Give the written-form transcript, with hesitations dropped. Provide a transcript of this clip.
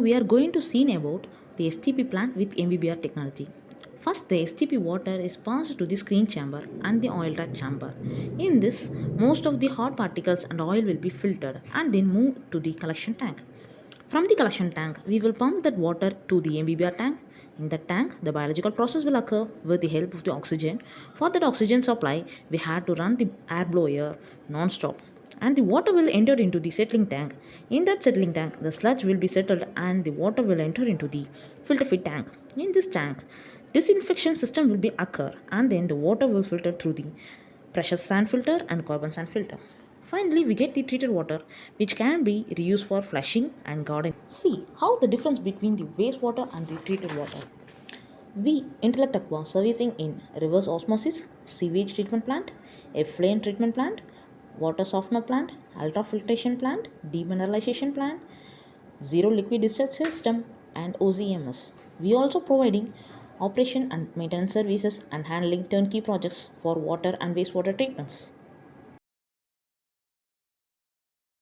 we are going to see about the STP plant with MBBR technology. First, the STP water is passed to the screen chamber and the oil trap chamber. In this, most of the hot particles and oil will be filtered and then moved to the collection tank. From the collection tank, we will pump that water to the MBBR tank. In the tank, the biological process will occur with the help of the oxygen. For that oxygen supply, we had to run the air blower non-stop. And the water will enter into the settling tank. In that settling tank, the sludge will be settled and the water will enter into the filter feed tank. In this tank, disinfection system will be occur and then the water will filter through the precious sand filter and carbon sand filter. Finally, we get the treated water which can be reused for flushing and gardening. See how the difference between the wastewater and the treated water. We Intellect Aqua servicing in reverse osmosis, sewage treatment plant, effluent treatment plant, water softener plant, ultrafiltration plant, demineralization plant, zero liquid discharge system, and OZMS. We also providing operation and maintenance services and handling turnkey projects for water and wastewater treatments.